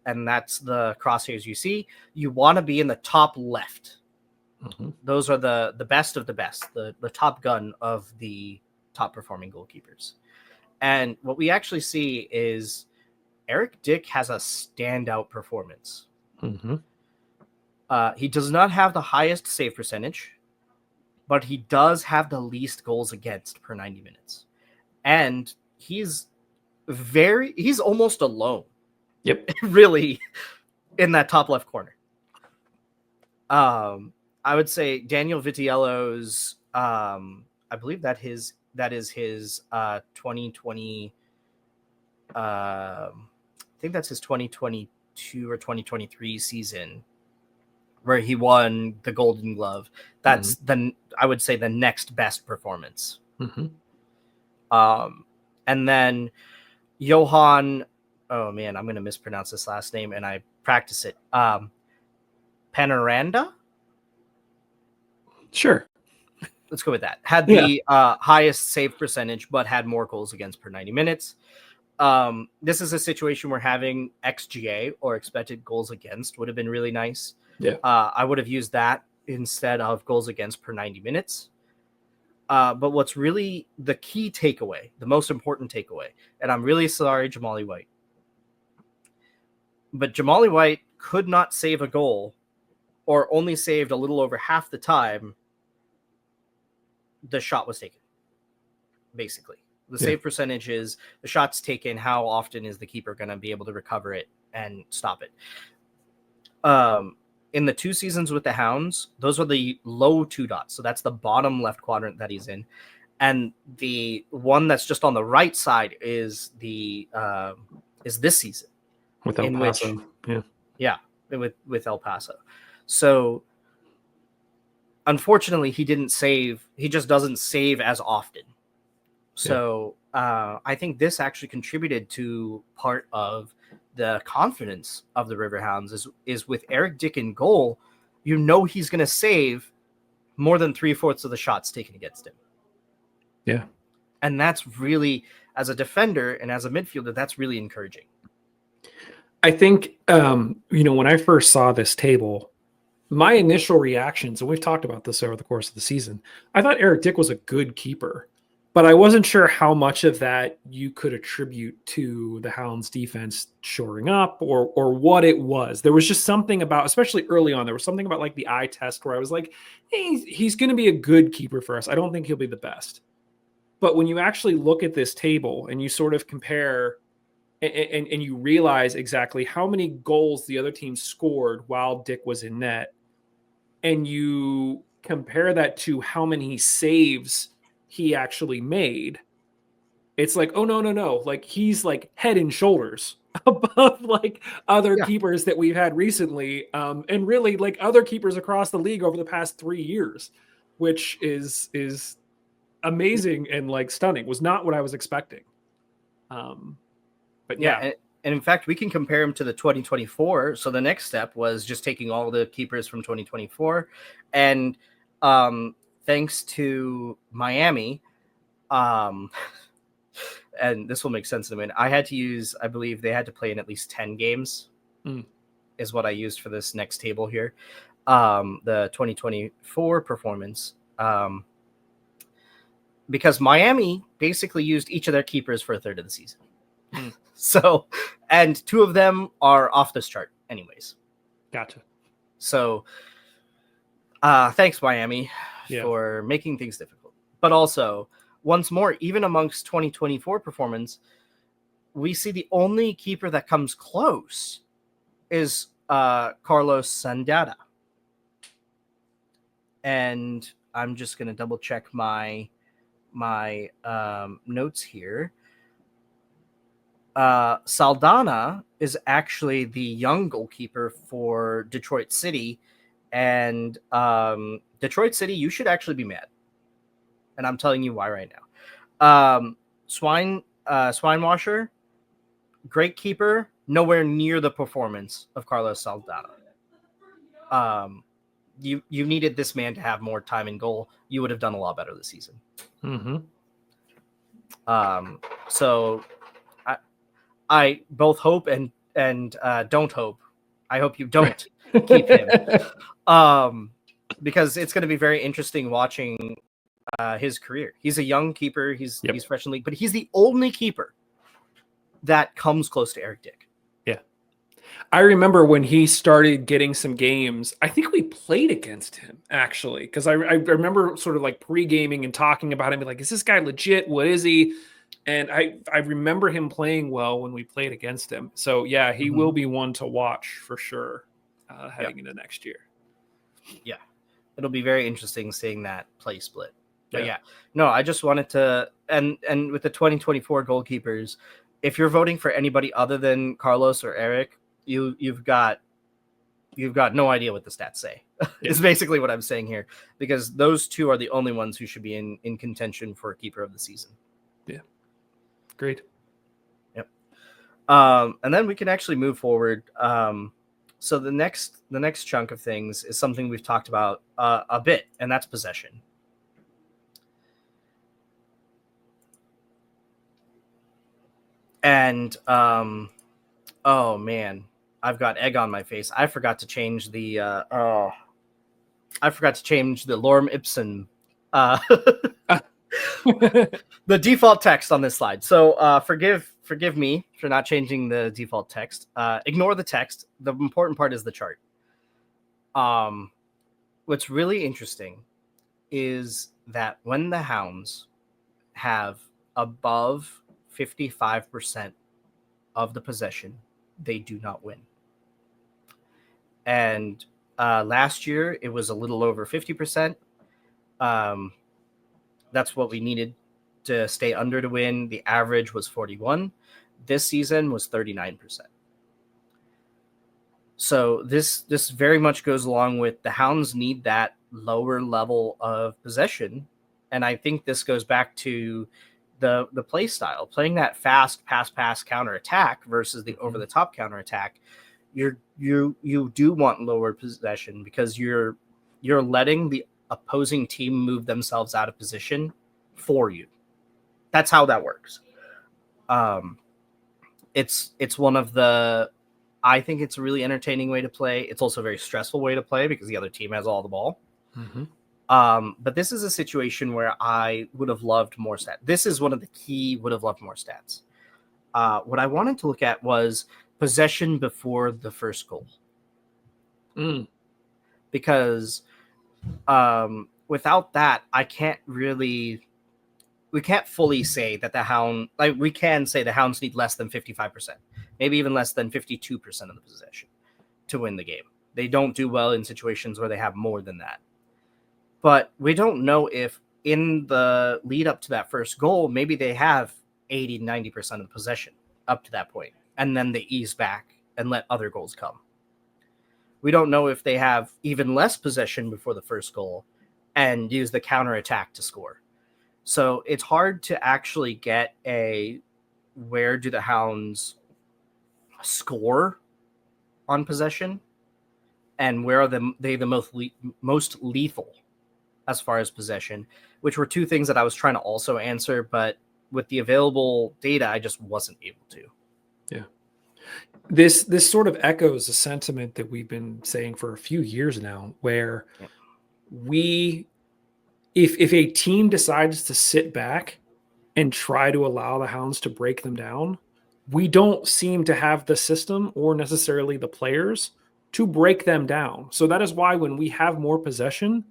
and that's the crosshairs you see. You want to be in the top left. Mm-hmm. Those are the best of the best, the top gun of the top performing goalkeepers. And what we actually see is Eric Dick has a standout performance. Mm-hmm. He does not have the highest save percentage, but he does have the least goals against per 90 minutes. And he's almost alone. Yep. Really, in that top left corner. I would say Daniel Vitiello's, I believe that is his 2020, I think that's his 2022 or 2023 season where he won the Golden Glove. That's I would say the next best performance. Mm-hmm. And then Johan, oh man, I'm going to mispronounce this last name and I practice it. Panoranda? Sure. Let's go with that. Had the highest save percentage, but had more goals against per 90 minutes. This is a situation where having XGA or expected goals against would have been really nice. Yeah. I would have used that instead of goals against per 90 minutes. But what's really the key takeaway, the most important takeaway, and I'm really sorry, Jamali White, but Jamali White could not save a goal or only saved a little over half the time the shot was taken, basically. The save percentage is the shot's taken. How often is the keeper going to be able to recover it and stop it? In the 2 seasons with the Hounds, those are the low 2 dots. So that's the bottom left quadrant that he's in. And the one that's just on the right side is this season. With El Paso. With El Paso. So unfortunately, he didn't save. He just doesn't save as often. So I think this actually contributed to part of the confidence of the Riverhounds is with Eric Dick in goal. You know he's going to save more than 3/4 of the shots taken against him. Yeah. And that's really, as a defender and as a midfielder, that's really encouraging. I think, when I first saw this table, my initial reactions, and we've talked about this over the course of the season, I thought Eric Dick was a good keeper, but I wasn't sure how much of that you could attribute to the Hounds defense shoring up or what it was. There was just something about, especially early on, there was something about like the eye test where I was like, hey, he's going to be a good keeper for us. I don't think he'll be the best. But when you actually look at this table and you sort of compare and you realize exactly how many goals the other team scored while Dick was in net, and you compare that to how many saves he actually made, it's like, oh, no. Like, he's like head and shoulders above like other keepers that we've had recently. And really like other keepers across the league over the past 3 years, which is amazing and like stunning. Was not what I was expecting. But and in fact, we can compare him to the 2024. So the next step was just taking all the keepers from 2024, and thanks to Miami, and this will make sense in a minute. I had to use, I believe they had to play in at least 10 games, is what I used for this next table here. The 2024 performance, because Miami basically used each of their keepers for a third of the season. So, and 2 of them are off this chart anyways. Gotcha. So, thanks Miami for making things difficult. But also, once more, even amongst 2024 performance, we see the only keeper that comes close is Carlos Sandata. And I'm just going to double check my notes here. Saldana is actually the young goalkeeper for Detroit City, and Detroit City, you should actually be mad, and I'm telling you why right now. Swinewasher, great keeper, nowhere near the performance of Carlos Saldana. You needed this man to have more time in goal. You would have done a lot better this season. Mm-hmm. So I both hope and don't hope. I hope you don't keep him. Because it's going to be very interesting watching his career. He's a young keeper. He's fresh in league, but he's the only keeper that comes close to Eric Dick. Yeah. I remember when he started getting some games, I think we played against him actually. Cause I remember sort of like pre-gaming and talking about him, like, is this guy legit? What is he? And I remember him playing well when we played against him. So yeah, he will be one to watch for sure heading into next year. Yeah. It'll be very interesting seeing that play split. But no, I just wanted to, and with the 2024 goalkeepers, if you're voting for anybody other than Carlos or Eric, you've got no idea what the stats say. It's basically what I'm saying here, because those two are the only ones who should be in contention for keeper of the season. Yeah. Great. Yep. And then we can actually move forward. So the next chunk of things is something we've talked about a bit, and that's possession. And oh man, I've got egg on my face. I forgot to change the lorem ipsum the default text on this slide. So forgive me for not changing the default text. Ignore the text. The important part is the chart. What's really interesting is that when the Hounds have above 55% of the possession, they do not win. And last year it was a little over 50%. That's what we needed to stay under to win. The average was 41. This season was 39%. So this very much goes along with the Hounds need that lower level of possession. And I think this goes back to the play style, playing that fast pass counter attack versus the over the top counter attack. You do want lower possession because you're letting the opposing team move themselves out of position for you. That's how that works. It's one of the, I think it's a really entertaining way to play. It's also a very stressful way to play because the other team has all the ball. Mm-hmm. But this is a situation where I would have loved more stats. This is one of the key would have loved more stats. What I wanted to look at was possession before the first goal. Because without that, we can't fully say that we can say the Hounds need less than 55%, maybe even less than 52% of the possession to win the game. They don't do well in situations where they have more than that. But we don't know if in the lead up to that first goal, maybe they have 80, 90% of the possession up to that point, and then they ease back and let other goals come. We don't know if they have even less possession before the first goal and use the counter attack to score. So it's hard to actually get where do the Hounds score on possession and where are they the most lethal as far as possession, which were two things that I was trying to also answer, but with the available data, I just wasn't able to. Yeah. This sort of echoes a sentiment that we've been saying for a few years now, where if a team decides to sit back and try to allow the Hounds to break them down, we don't seem to have the system or necessarily the players to break them down. So that is why when we have more possession,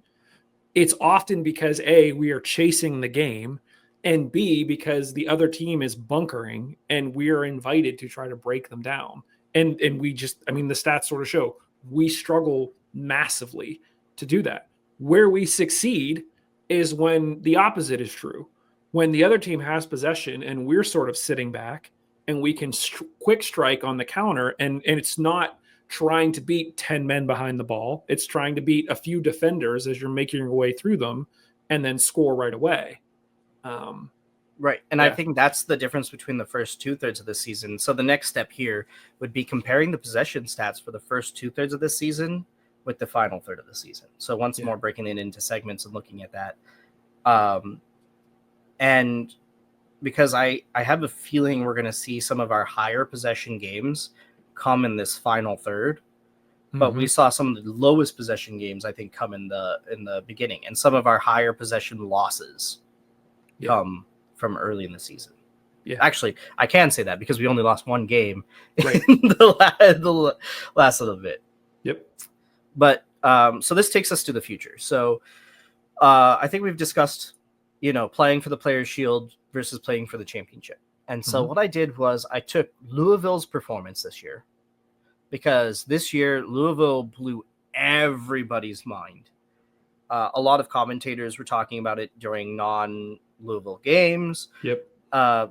it's often because A, we are chasing the game, and B, because the other team is bunkering and we are invited to try to break them down. And we just, I mean, the stats sort of show we struggle massively to do that. Where we succeed is when the opposite is true. When the other team has possession and we're sort of sitting back and we can quick strike on the counter. And it's not trying to beat 10 men behind the ball. It's trying to beat a few defenders as you're making your way through them and then score right away. Right. And I think that's the difference between the first 2/3 of the season. So the next step here would be comparing the possession stats for the first 2/3 of the season with the final third of the season. So once more breaking it into segments and looking at that. And because I have a feeling we're going to see some of our higher possession games come in this final third, but we saw some of the lowest possession games, I think, come in the beginning, and some of our higher possession losses come from early in the season. Yeah, actually, I can say that because we only lost one game in the last little bit. Yep. But so this takes us to the future. So I think we've discussed, playing for the Players' Shield versus playing for the championship. And so what I did was I took Louisville's performance this year, because this year Louisville blew everybody's mind. A lot of commentators were talking about it during non-Louisville games. Yep.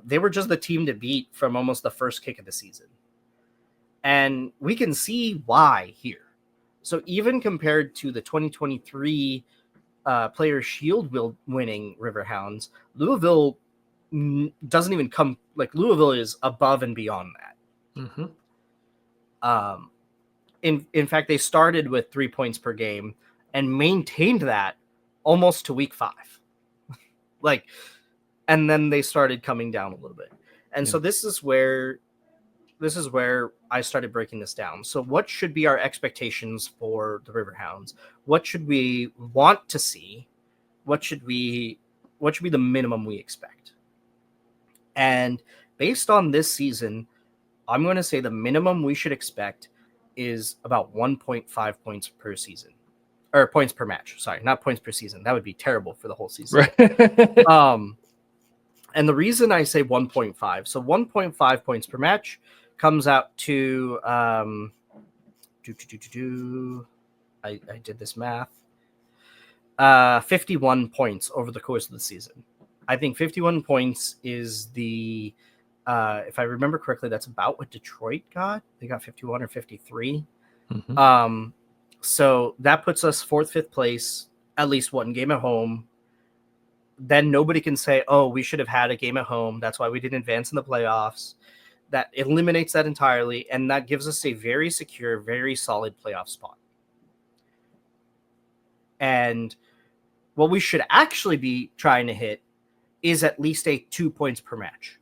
They were just the team to beat from almost the first kick of the season. And we can see why here. So even compared to the 2023 Players' Shield winning Riverhounds, Louisville doesn't even come, like, Louisville is above and beyond that. In fact, they started with 3 points per game and maintained that almost to week 5. And then they started coming down a little bit. And so this is where I started breaking this down. So what should be our expectations for the Riverhounds? What should we want to see? What should be the minimum we expect? And based on this season, I'm going to say the minimum we should expect is about 1.5 points per season, or points per match. Sorry, not points per season. That would be terrible for the whole season. Right. And the reason I say 1.5, so 1.5 points per match comes out to I did this math. 51 points over the course of the season. I think 51 points is the if I remember correctly, that's about what Detroit got. They got 51 or 53. So that puts us 4th, 5th place, at least one game at home. Then nobody can say, oh, we should have had a game at home. That's why we didn't advance in the playoffs. That eliminates that entirely, and that gives us a very secure, very solid playoff spot. And what we should actually be trying to hit is at least a 2 points per match.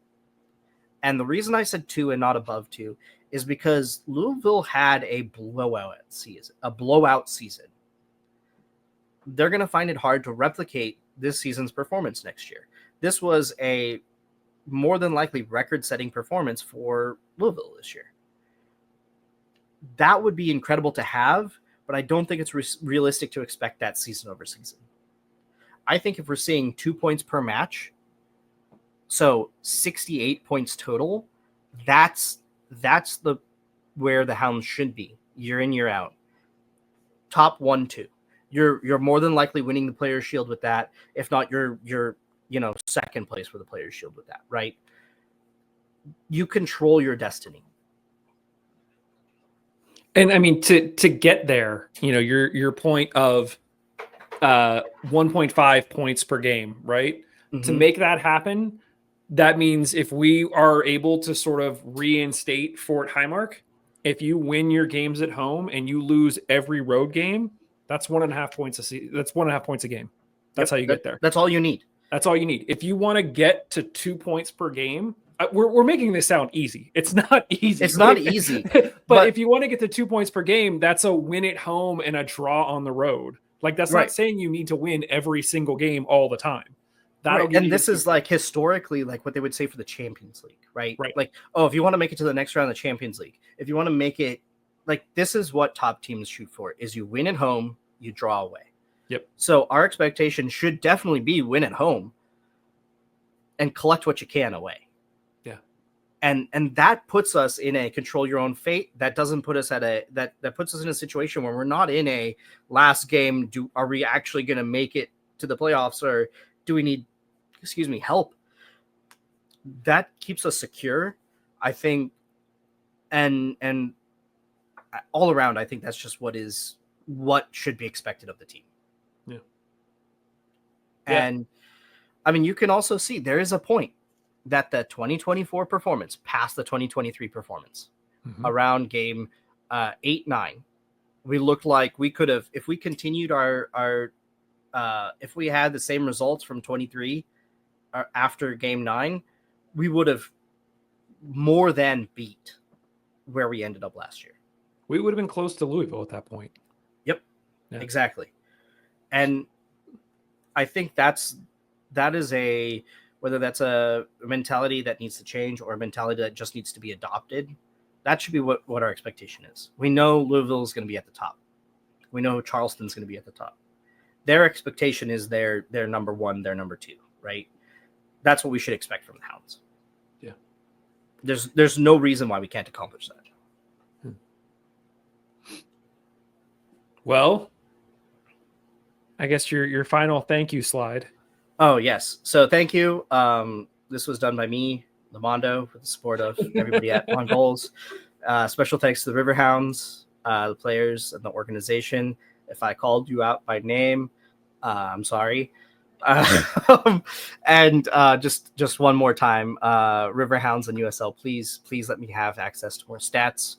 And the reason I said 2 and not above 2 is because Louisville had a blowout season. They're going to find it hard to replicate this season's performance next year. This was a more than likely record-setting performance for Louisville this year. That would be incredible to have, but I don't think it's realistic to expect that season over season. I think if we're seeing 2 points per match, so 68 points total, that's where the Hounds should be year in, year out. Top 1-2. You're more than likely winning the Players' Shield with that. If not, you're second place for the Players' Shield with that, right? You control your destiny. And I mean, to get there, your point of 1.5 points per game, right? To make that happen, that means if we are able to sort of reinstate Fort Highmark, if you win your games at home and you lose every road game, that's 1.5 points that's 1.5 points a game. That's how you get there. That's all you need. That's all you need. If you want to get to 2 points per game, we're making this sound easy. It's not easy. It's not easy. but if you want to get to 2 points per game, that's a win at home and a draw on the road. Like, that's not saying you need to win every single game all the time. And this is like historically like what they would say for the Champions League, right? Like, oh, if you want to make it to the next round of the Champions League, if you want to make it, like, this is what top teams shoot for, is you win at home, you draw away. Yep. So our expectation should definitely be win at home and collect what you can away. Yeah. And that puts us in a control your own fate. That doesn't put us that puts us in a situation where we're not in a last game. Are we actually going to make it to the playoffs, or do we need, help? That keeps us secure. I think, and all around, I think that's just what should be expected of the team. Yeah. And I mean, you can also see there is a point that the 2024 performance passed the 2023 performance around game 8-9. We looked like we could have, if we continued if we had the same results from 23 after game 9, we would have more than beat where we ended up last year. We would have been close to Louisville at that point. Yep, exactly. And I think that is whether that's a mentality that needs to change or a mentality that just needs to be adopted. That should be what our expectation is. We know Louisville is going to be at the top. We know Charleston's going to be at the top. Their expectation is they're number 1, they're number 2, right? That's what we should expect from the Hounds. Yeah. There's no reason why we can't accomplish that. Well, I guess your final thank you slide. Oh, yes. So thank you. This was done by me, the Mondo, with the support of everybody at On Goals. Special thanks to the Riverhounds, the players, and the organization. If I called you out by name, I'm sorry. And just one more time, Riverhounds and USL, please let me have access to more stats.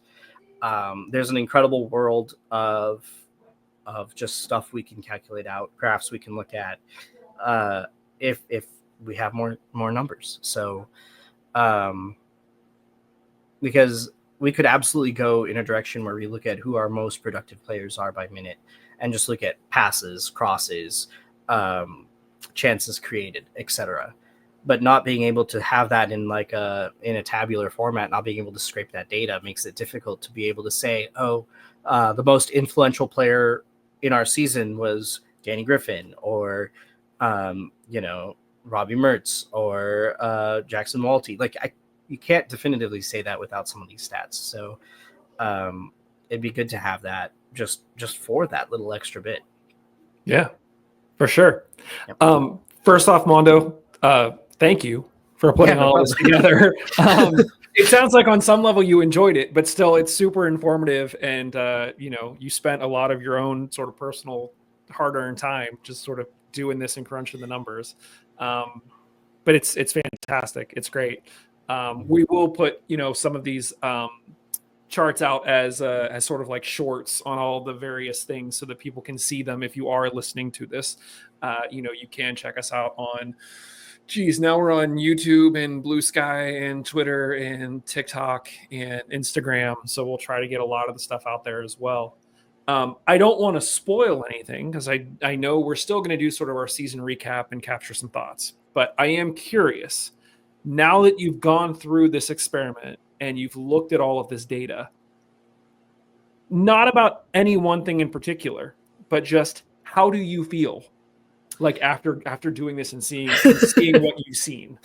There's an incredible world of just stuff we can calculate out, graphs we can look at, if we have more numbers. So, because we could absolutely go in a direction where we look at who our most productive players are by minute, and just look at passes, crosses, chances created, etc. But not being able to have that in a tabular format, not being able to scrape that data makes it difficult to be able to say, the most influential player in our season was Danny Griffin, or Robbie Mertz, or Jackson Walty. You can't definitively say that without some of these stats. So it'd be good to have that just for that little extra bit. Yeah, for sure. Yep. First off, Mondo, thank you for putting all this together. It sounds like on some level you enjoyed it, but still it's super informative. And, you spent a lot of your own sort of personal hard-earned time just sort of doing this and crunching the numbers. But it's fantastic. It's great. We will put, some of these charts out as sort of like shorts on all the various things so that people can see them. If you are listening to this, you can check us out on, now we're on YouTube and Blue Sky and Twitter and TikTok and Instagram. So we'll try to get a lot of the stuff out there as well. I don't want to spoil anything because I know we're still going to do sort of our season recap and capture some thoughts, but I am curious, now that you've gone through this experiment and you've looked at all of this data, not about any one thing in particular, but just how do you feel after doing this and seeing what you've seen?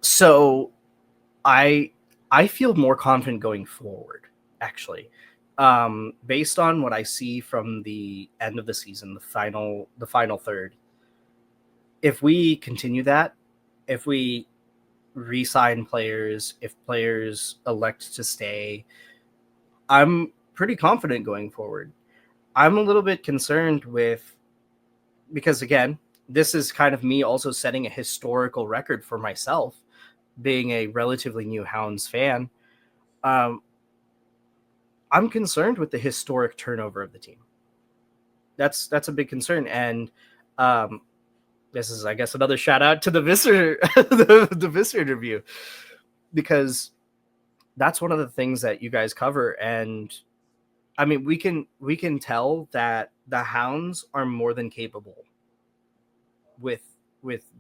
So I feel more confident going forward, actually. Based on what I see from the end of the season, the final third, if we continue that, if we re-sign players, if players elect to stay, I'm pretty confident going forward. I'm a little bit concerned because again, this is kind of me also setting a historical record for myself, being a relatively new Hounds fan. I'm concerned with the historic turnover of the team. That's a big concern. And this is, I guess, another shout out to the Visser, the Visser interview, because that's one of the things that you guys cover. And I mean, we can tell that the Hounds are more than capable with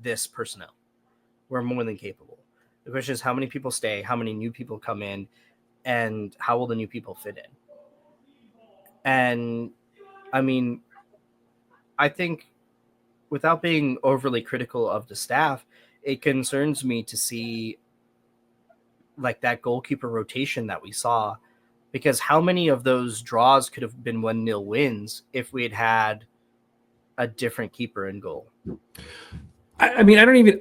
this personnel. We're more than capable. The question is how many people stay, how many new people come in, and how will the new people fit in? And I mean, I think without being overly critical of the staff, it concerns me to see that goalkeeper rotation that we saw, because how many of those draws could have been 1-0 wins if we had a different keeper in goal? I mean, I don't even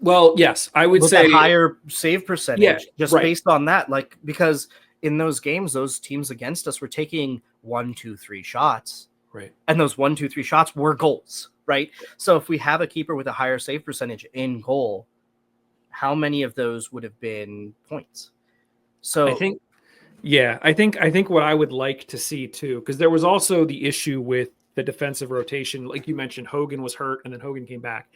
Well, yes, I would with say a higher save yeah, percentage, just right, based on that. Like, because in those games, those teams against us were taking 1, 2, 3 shots, right. and those 1, 2, 3 shots were goals, right? So if we have a keeper with a higher save percentage in goal, how many of those would have been points? I So think, yeah, I think what I would like to see too, because there was also the issue with the defensive rotation, like you mentioned, Hogan was hurt and then Hogan came back.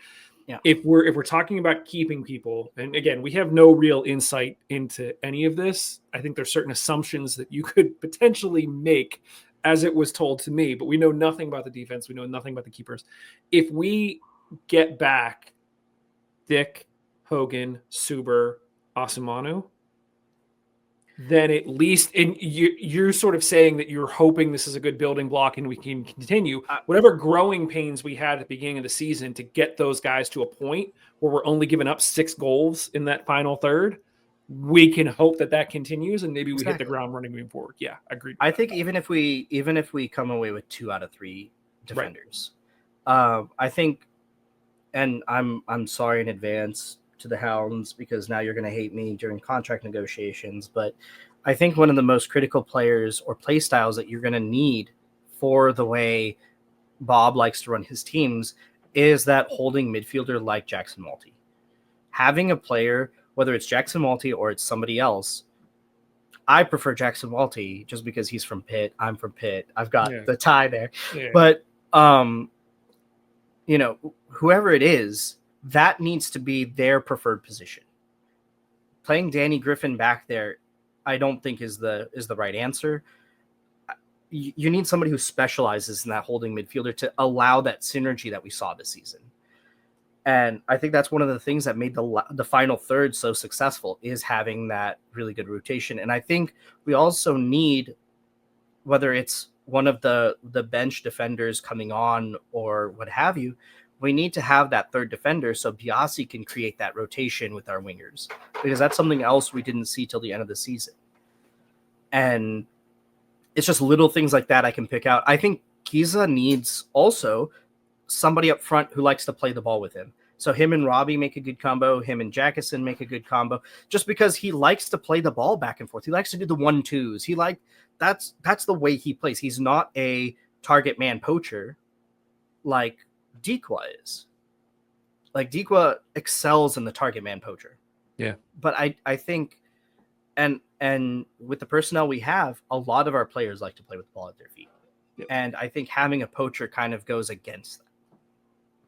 yeah, If we're talking about keeping people, and again, we have no real insight into any of this. I think there's certain assumptions that you could potentially make as it was told to me, but we know nothing about the defense. We know nothing about the keepers. If we get back Dick, Hogan, Suber, Asumanu, then at least, and you're sort of saying that you're hoping this is a good building block and we can continue whatever growing pains we had at the beginning of the season to get those guys to a point where we're only giving up 6 goals in that final third. We can hope that that continues and maybe we hit the exactly. ground running moving forward. Yeah, agreed. I think even if we come away with 2 out of 3 Right. defenders, I think, and I'm sorry in advance to the Hounds because now you're going to hate me during contract negotiations, but I think one of the most critical players or play styles that you're going to need for the way Bob likes to run his teams is that holding midfielder like Jackson Malty. Having a player, whether it's Jackson Malty or it's somebody else, I prefer Jackson Malty just because he's from Pitt. I'm from Pitt. I've got the tie there. Yeah. But whoever it is, that needs to be their preferred position. Playing Danny Griffin back there, I don't think is the right answer. You need somebody who specializes in that holding midfielder to allow that synergy that we saw this season. And I think that's one of the things that made the final third so successful is having that really good rotation. And I think we also need, whether it's one of the bench defenders coming on or what have you, we need to have that third defender so Biasi can create that rotation with our wingers, because that's something else we didn't see till the end of the season. And it's just little things like that I can pick out. I think Kiza needs also somebody up front who likes to play the ball with him. So him and Robbie make a good combo. Him and Jackson make a good combo, just because he likes to play the ball back and forth. He likes to do the 1-2s. That's the way he plays. He's not a target man poacher like Dequa is. Like, Dequa excels in the target man poacher. Yeah. But I think, and with the personnel we have, a lot of our players like to play with the ball at their feet. Yep. And I think having a poacher kind of goes against that.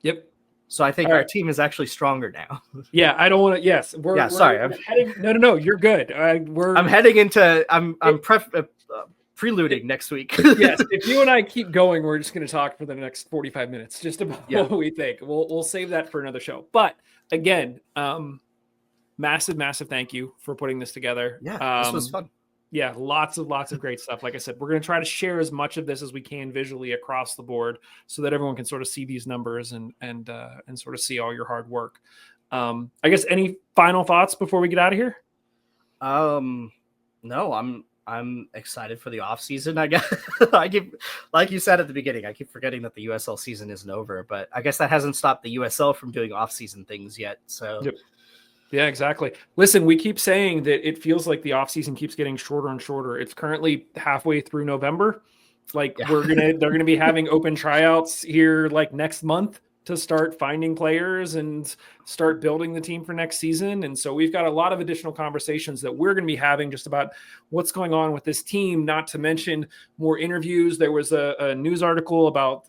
Yep. So I think our team is actually stronger now. Yeah, I don't want to. Yes, sorry. We're heading. No, you're good. I'm heading into. I'm preluding next week. Yes, if you and I keep going, we're just going to talk for the next 45 minutes just about what we think. We'll save that for another show. But again, massive thank you for putting this together. Yeah, this was fun. Yeah, lots of great stuff. Like I said, we're going to try to share as much of this as we can visually across the board so that everyone can sort of see these numbers and sort of see all your hard work. I guess any final thoughts before we get out of here? No, I'm excited for the off season. I guess I keep, like you said at the beginning, I keep forgetting that the USL season isn't over, but I guess that hasn't stopped the USL from doing off season things yet. So yep. Yeah, exactly. Listen, we keep saying that it feels like the offseason keeps getting shorter and shorter. It's currently halfway through November. Like they're gonna be having open tryouts here like next month to start finding players and start building the team for next season. And so we've got a lot of additional conversations that we're going to be having just about what's going on with this team, not to mention more interviews. There was a news article about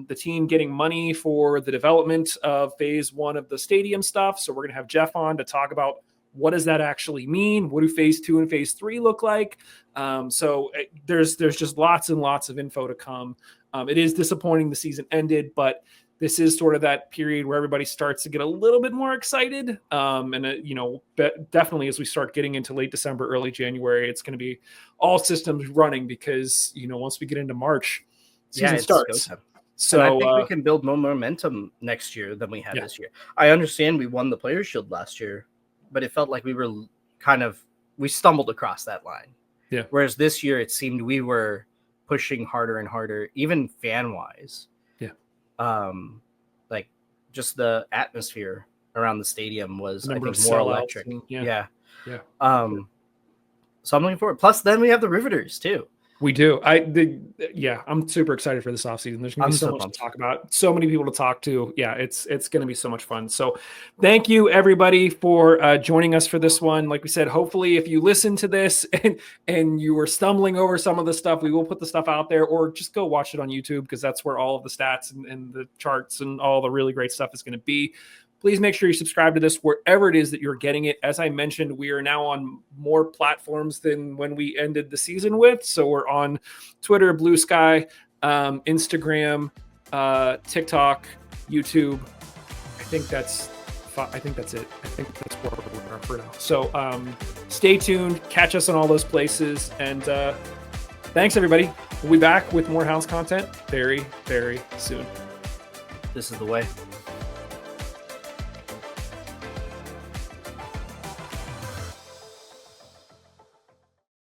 the team getting money for the development of phase 1 of the stadium stuff. So we're going to have Jeff on to talk about what does that actually mean? What do phase 2 and phase 3 look like? So there's just lots and lots of info to come. It is disappointing the season ended, but this is sort of that period where everybody starts to get a little bit more excited. Definitely as we start getting into late December, early January, it's going to be all systems running because, once we get into March, season starts. So and I think we can build more momentum next year than we had this year. I understand we won the Players' Shield last year, but it felt like we were we stumbled across that line. Yeah. Whereas this year, it seemed we were pushing harder and harder, even fan-wise. Like just the atmosphere around the stadium was, I Number think, of more sellouts electric. and- Yeah. yeah. So I'm looking forward. Plus, then we have the Riveters too. We do. I'm super excited for this offseason. There's gonna be so much to talk about, so many people to talk to. Yeah, it's gonna be so much fun. So thank you everybody for joining us for this one. Like we said, hopefully if you listen to this and you were stumbling over some of the stuff, we will put the stuff out there, or just go watch it on YouTube, because that's where all of the stats and the charts and all the really great stuff is going to be. Please make sure you subscribe to this wherever it is that you're getting it. As I mentioned, we are now on more platforms than when we ended the season with. So we're on Twitter, Blue Sky, Instagram, TikTok, YouTube. I think that's it. I think that's where we are for now. So stay tuned. Catch us on all those places. And thanks, everybody. We'll be back with more Hounds content very, very soon. This is the way.